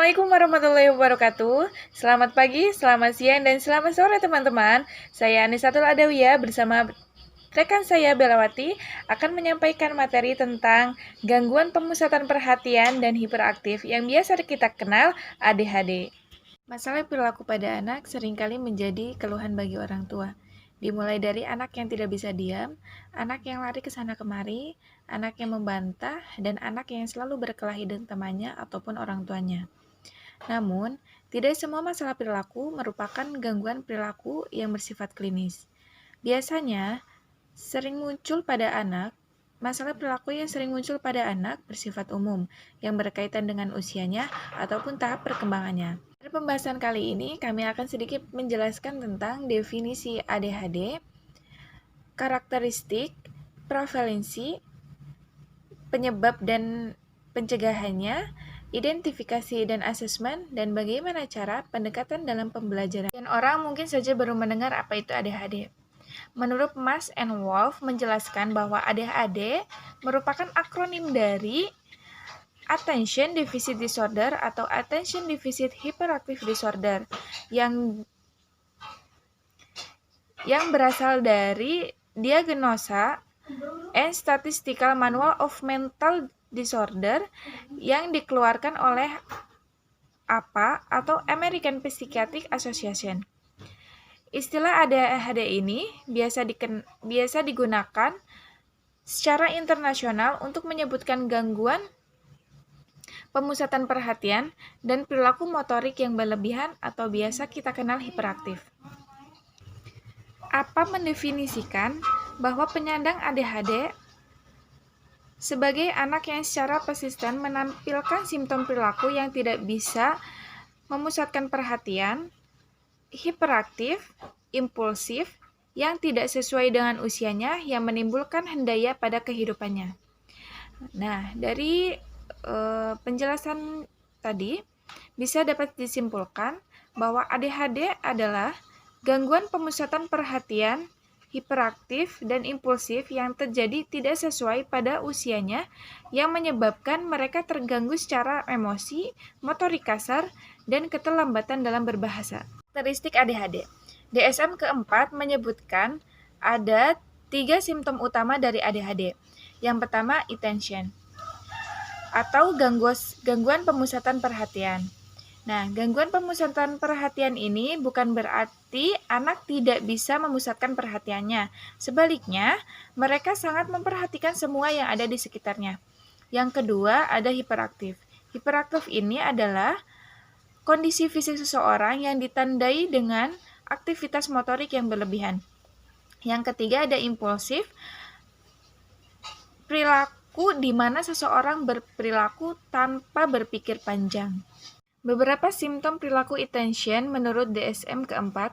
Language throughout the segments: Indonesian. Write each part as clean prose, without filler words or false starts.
Assalamualaikum warahmatullahi wabarakatuh. Selamat pagi, selamat siang, dan selamat sore teman-teman. Saya Anisatul Adawiyah bersama rekan saya Belawati akan menyampaikan materi tentang gangguan pemusatan perhatian dan hiperaktif yang biasa kita kenal ADHD. Masalah perilaku pada anak seringkali menjadi keluhan bagi orang tua. Dimulai dari anak yang tidak bisa diam, anak yang lari ke sana kemari, anak yang membantah, dan anak yang selalu berkelahi dengan temannya ataupun orang tuanya. Namun, tidak semua masalah perilaku merupakan gangguan perilaku yang bersifat klinis. Biasanya, masalah perilaku yang sering muncul pada anak bersifat umum, yang berkaitan dengan usianya ataupun tahap perkembangannya. Pada pembahasan kali ini, kami akan sedikit menjelaskan tentang definisi ADHD, karakteristik, prevalensi, penyebab dan pencegahannya, identifikasi dan asesmen, dan bagaimana cara pendekatan dalam pembelajaran. Dan orang mungkin saja baru mendengar apa itu ADHD. Menurut Mas and Wolf menjelaskan bahwa ADHD merupakan akronim dari Attention Deficit Disorder atau Attention Deficit Hyperactive Disorder yang berasal dari Diagnosa and Statistical Manual of Mental Disorder yang dikeluarkan oleh APA atau American Psychiatric Association. Istilah ADHD ini biasa digunakan secara internasional untuk menyebutkan gangguan pemusatan perhatian dan perilaku motorik yang berlebihan atau biasa kita kenal hiperaktif. APA mendefinisikan bahwa penyandang ADHD sebagai anak yang secara persisten menampilkan simptom perilaku yang tidak bisa memusatkan perhatian, hiperaktif, impulsif, yang tidak sesuai dengan usianya yang menimbulkan hendaya pada kehidupannya. Nah, dari penjelasan tadi bisa dapat disimpulkan bahwa ADHD adalah gangguan pemusatan perhatian, hiperaktif, dan impulsif yang terjadi tidak sesuai pada usianya yang menyebabkan mereka terganggu secara emosi, motorik kasar, dan keterlambatan dalam berbahasa. Karakteristik ADHD. DSM keempat menyebutkan ada 3 simptom utama dari ADHD. Yang pertama, attention atau gangguan pemusatan perhatian. Nah, gangguan pemusatan perhatian ini bukan berarti anak tidak bisa memusatkan perhatiannya. Sebaliknya, mereka sangat memperhatikan semua yang ada di sekitarnya. Yang kedua, ada hiperaktif. Hiperaktif ini adalah kondisi fisik seseorang yang ditandai dengan aktivitas motorik yang berlebihan. Yang ketiga, ada impulsif. Perilaku di mana seseorang berperilaku tanpa berpikir panjang. Beberapa simptom perilaku attention menurut DSM keempat.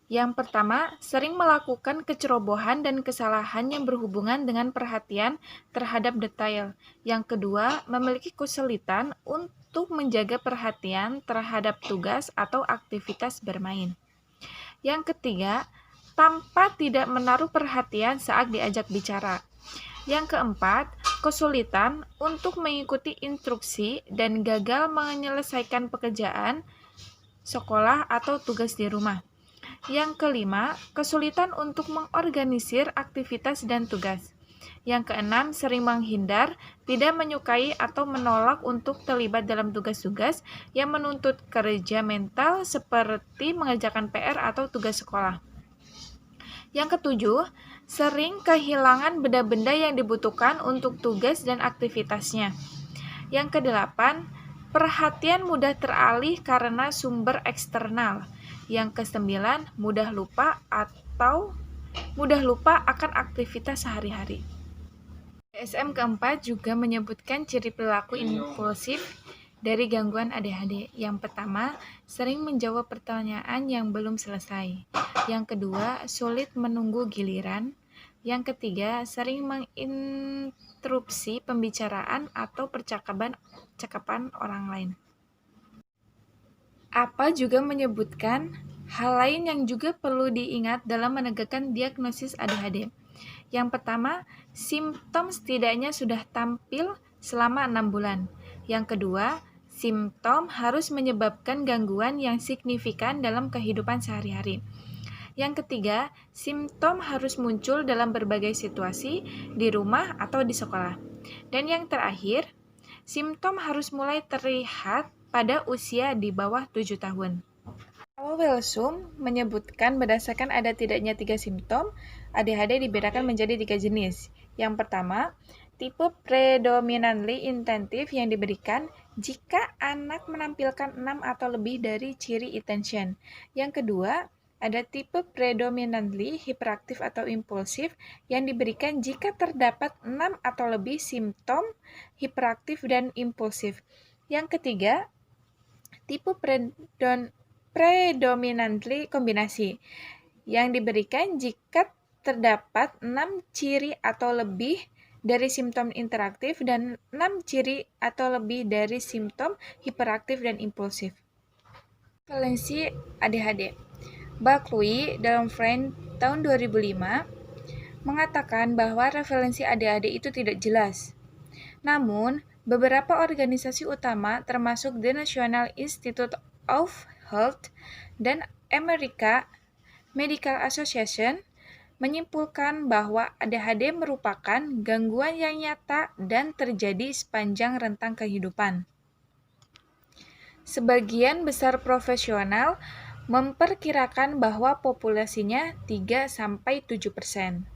Yang pertama, sering melakukan kecerobohan dan kesalahan yang berhubungan dengan perhatian terhadap detail. Yang kedua, memiliki kesulitan untuk menjaga perhatian terhadap tugas atau aktivitas bermain. Yang ketiga, tampak tidak menaruh perhatian saat diajak bicara. Yang keempat, kesulitan untuk mengikuti instruksi dan gagal menyelesaikan pekerjaan, sekolah, atau tugas di rumah. Yang kelima, kesulitan untuk mengorganisir aktivitas dan tugas. Yang keenam, sering menghindar, tidak menyukai atau menolak untuk terlibat dalam tugas-tugas yang menuntut kerja mental seperti mengerjakan PR atau tugas sekolah. Yang ketujuh, sering kehilangan benda-benda yang dibutuhkan untuk tugas dan aktivitasnya. Yang kedelapan, perhatian mudah teralih karena sumber eksternal. Yang kesembilan, mudah lupa akan aktivitas sehari-hari. DSM keempat juga menyebutkan ciri perilaku impulsif dari gangguan ADHD. Yang pertama, sering menjawab pertanyaan yang belum selesai. Yang kedua, sulit menunggu giliran. Yang ketiga, sering menginterupsi pembicaraan atau percakapan orang lain. APA juga menyebutkan hal lain yang juga perlu diingat dalam menegakkan diagnosis ADHD. Yang pertama, simptom setidaknya sudah tampil selama 6 bulan. Yang kedua, simptom harus menyebabkan gangguan yang signifikan dalam kehidupan sehari-hari. Yang ketiga, simptom harus muncul dalam berbagai situasi di rumah atau di sekolah. Dan yang terakhir, simptom harus mulai terlihat pada usia di bawah 7 tahun. Welsum menyebutkan berdasarkan ada tidaknya 3 simptom, ADHD dibedakan menjadi 3 jenis. Yang pertama, tipe predominantly intensive yang diberikan jika anak menampilkan 6 atau lebih dari ciri attention. Yang kedua, ada tipe predominantly hiperaktif atau impulsif yang diberikan jika terdapat 6 atau lebih simptom hiperaktif dan impulsif. Yang ketiga, tipe predominantly kombinasi yang diberikan jika terdapat 6 ciri atau lebih dari simptom interaktif dan 6 ciri atau lebih dari simptom hiperaktif dan impulsif. Prevalensi ADHD. Buckley dalam Friend tahun 2005 mengatakan bahwa prevalensi ADHD itu tidak jelas. Namun, beberapa organisasi utama termasuk The National Institute of Health dan American Medical Association menyimpulkan bahwa ADHD merupakan gangguan yang nyata dan terjadi sepanjang rentang kehidupan. Sebagian besar profesional memperkirakan bahwa populasinya 3-7%.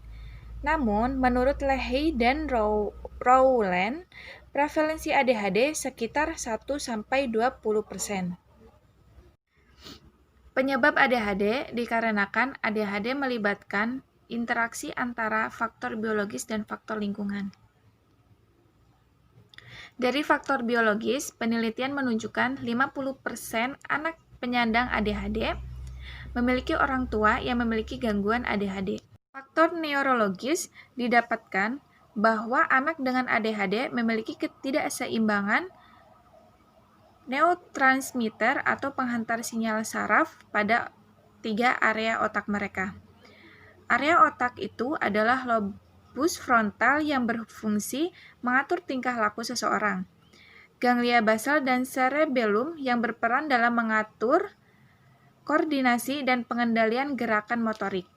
Namun, menurut Leahy dan Rowland, prevalensi ADHD sekitar 1-20%. Penyebab ADHD dikarenakan ADHD melibatkan interaksi antara faktor biologis dan faktor lingkungan. Dari faktor biologis, penelitian menunjukkan 50% anak penyandang ADHD memiliki orang tua yang memiliki gangguan ADHD. Faktor neurologis didapatkan bahwa anak dengan ADHD memiliki ketidakseimbangan neurotransmitter atau penghantar sinyal saraf pada 3 area otak mereka. Area otak itu adalah lobus frontal yang berfungsi mengatur tingkah laku seseorang, ganglia basal dan cerebellum yang berperan dalam mengatur koordinasi dan pengendalian gerakan motorik.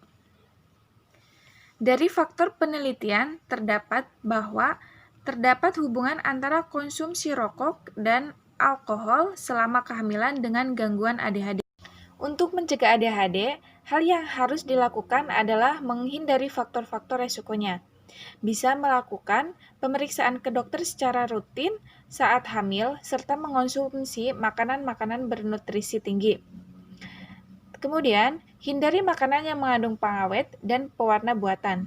Dari faktor penelitian terdapat bahwa terdapat hubungan antara konsumsi rokok dan alkohol selama kehamilan dengan gangguan ADHD. Untuk mencegah ADHD, hal yang harus dilakukan adalah menghindari faktor-faktor resikonya. Bisa melakukan pemeriksaan ke dokter secara rutin saat hamil, serta mengonsumsi makanan-makanan bernutrisi tinggi. Kemudian, hindari makanan yang mengandung pengawet dan pewarna buatan.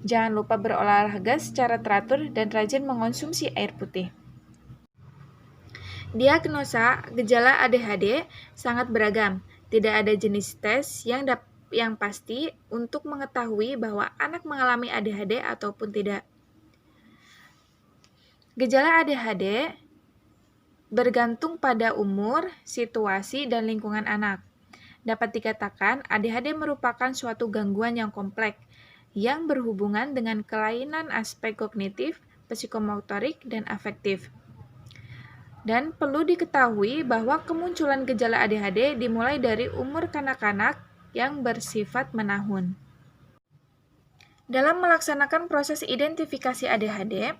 Jangan lupa berolahraga secara teratur dan rajin mengonsumsi air putih. Diagnosa gejala ADHD sangat beragam. Tidak ada jenis tes yang pasti untuk mengetahui bahwa anak mengalami ADHD ataupun tidak. Gejala ADHD bergantung pada umur, situasi, dan lingkungan anak. Dapat dikatakan ADHD merupakan suatu gangguan yang kompleks yang berhubungan dengan kelainan aspek kognitif, psikomotorik, dan afektif. Dan perlu diketahui bahwa kemunculan gejala ADHD dimulai dari umur kanak-kanak yang bersifat menahun. Dalam melaksanakan proses identifikasi ADHD,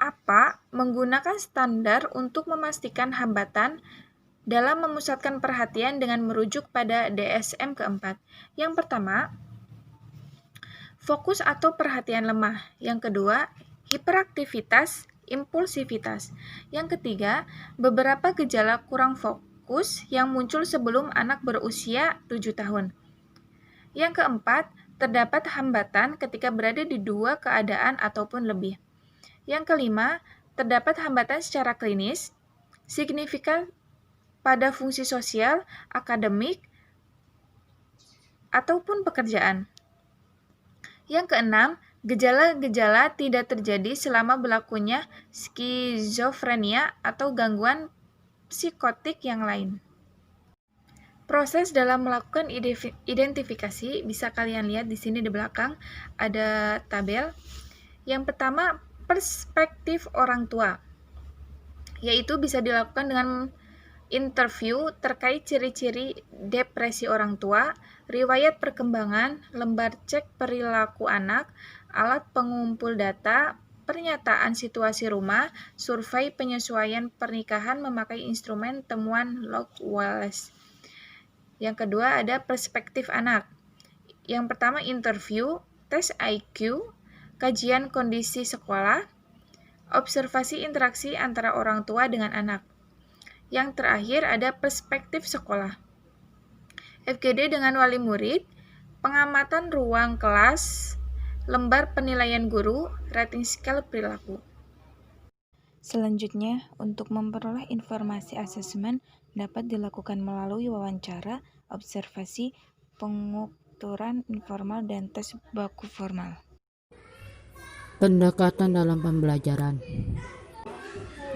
APA menggunakan standar untuk memastikan hambatan dalam memusatkan perhatian dengan merujuk pada DSM keempat. Yang pertama, fokus atau perhatian lemah. Yang kedua, hiperaktivitas, impulsivitas. Yang ketiga, beberapa gejala kurang fokus yang muncul sebelum anak berusia 7 tahun. Yang keempat, terdapat hambatan ketika berada di 2 keadaan ataupun lebih. Yang kelima, terdapat hambatan secara klinis, signifikan pada fungsi sosial, akademik, ataupun pekerjaan. Yang keenam, gejala-gejala tidak terjadi selama berlakunya skizofrenia atau gangguan psikotik yang lain. Proses dalam melakukan identifikasi bisa kalian lihat di sini di belakang ada tabel. Yang pertama, perspektif orang tua. yaitu bisa dilakukan dengan interview terkait ciri-ciri depresi orang tua, riwayat perkembangan, lembar cek perilaku anak, alat pengumpul data, pernyataan situasi rumah, survei penyesuaian pernikahan memakai instrumen temuan log Wallace. Yang kedua ada perspektif anak. Yang pertama interview, tes IQ, kajian kondisi sekolah, observasi interaksi antara orang tua dengan anak. Yang terakhir ada perspektif sekolah. FGD dengan wali murid, pengamatan ruang kelas, lembar penilaian guru, rating scale perilaku. Selanjutnya, untuk memperoleh informasi asesmen dapat dilakukan melalui wawancara, observasi, pengukuran informal, dan tes baku formal. Pendekatan dalam pembelajaran.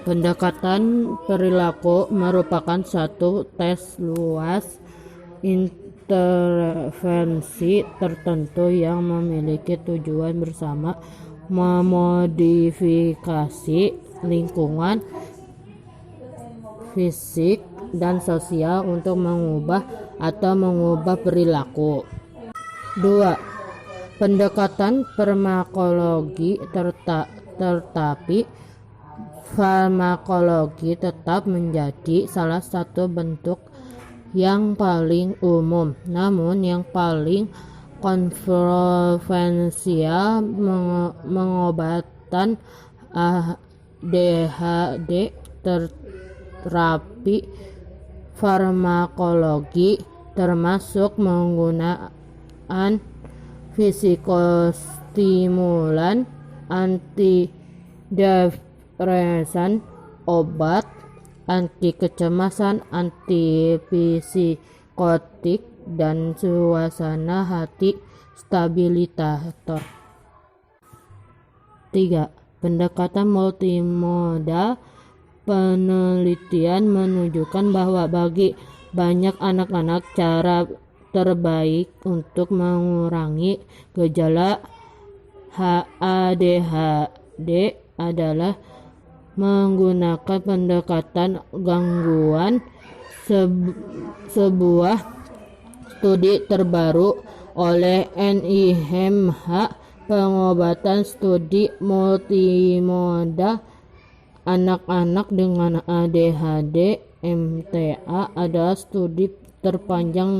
Pendekatan perilaku merupakan satu tes luas intervensi tertentu yang memiliki tujuan bersama memodifikasi lingkungan fisik dan sosial untuk mengubah atau mengubah perilaku. 2. Pendekatan farmakologi tetapi farmakologi tetap menjadi salah satu bentuk yang paling umum, namun yang paling kontroversial mengobatan ADHD. Terapi farmakologi termasuk menggunakan fisikostimulan, antidepresan, obat anti kecemasan, antipsikotik, dan suasana hati stabilisator. 3. Pendekatan multimodal. Penelitian menunjukkan bahwa bagi banyak anak-anak cara terbaik untuk mengurangi gejala ADHD adalah menggunakan pendekatan gangguan. Sebuah studi terbaru oleh NIMH pengobatan studi multimodal anak-anak dengan ADHD MTA adalah studi terpanjang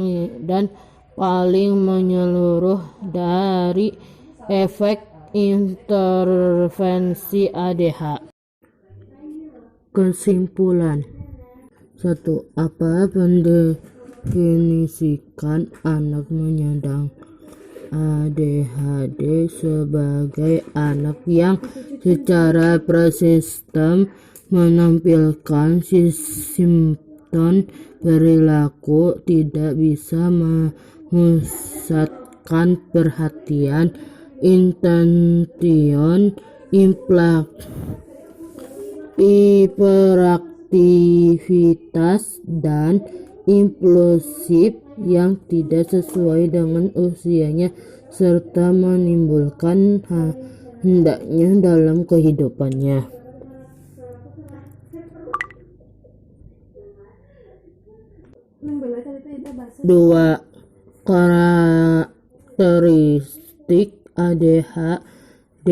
dan paling menyeluruh dari efek intervensi ADHD. Kesimpulan. 1. Apa mendefinisikan anak penyandang ADHD sebagai anak yang secara persisten menampilkan simptom perilaku tidak bisa memusatkan perhatian, intention, hiperaktivitas, dan impulsif yang tidak sesuai dengan usianya serta menimbulkan hendaknya dalam kehidupannya. 2. Karakteristik ADHD.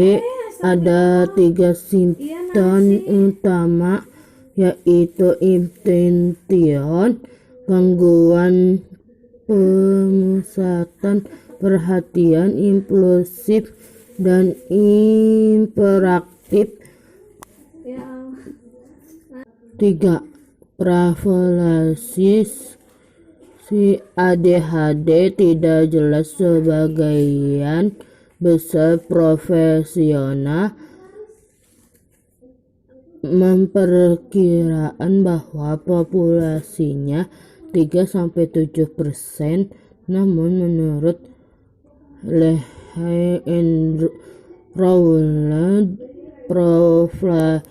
Ada 3 simptom utama, yaitu intention, gangguan pemusatan perhatian, impulsif, dan hiperaktif. 3. Prevalensi ADHD tidak jelas. Sebagian besar profesional memperkirakan bahwa populasinya 3-7%, namun menurut Leigh and Rowland, prevalensi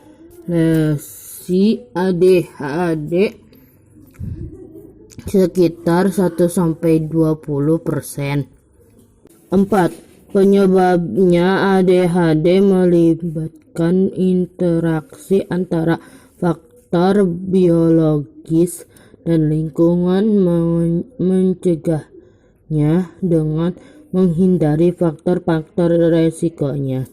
ADHD sekitar 1-20%. 4. Penyebabnya ADHD melibatkan interaksi antara faktor faktor biologis dan lingkungan, mencegahnya dengan menghindari faktor-faktor resikonya.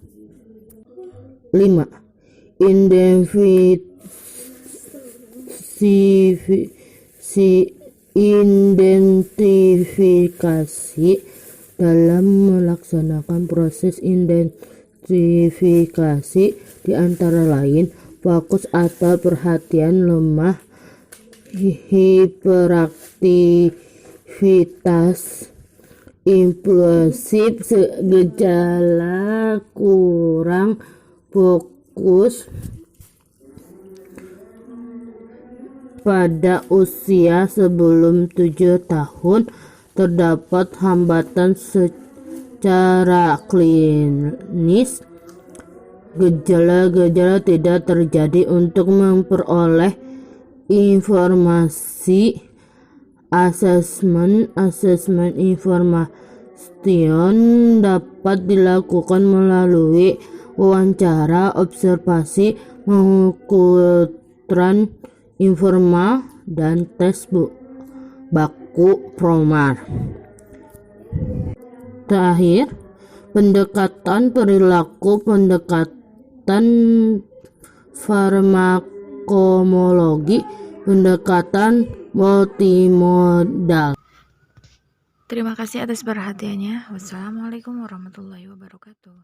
5. Identifikasi. Dalam melaksanakan proses identifikasi, di antara lain fokus atau perhatian lemah, hiperaktivitas, impulsif, gejala kurang fokus. Pada usia sebelum 7 tahun terdapat hambatan secara klinis. Gejala-gejala tidak terjadi untuk memperoleh informasi. Asesmen information dapat dilakukan melalui wawancara, observasi, pengukuran informal, dan tes baku promar. Terakhir, pendekatan perilaku, pendekatan farmakomologi, pendekatan multimodal. Terima kasih atas perhatiannya. Wassalamualaikum warahmatullahi wabarakatuh.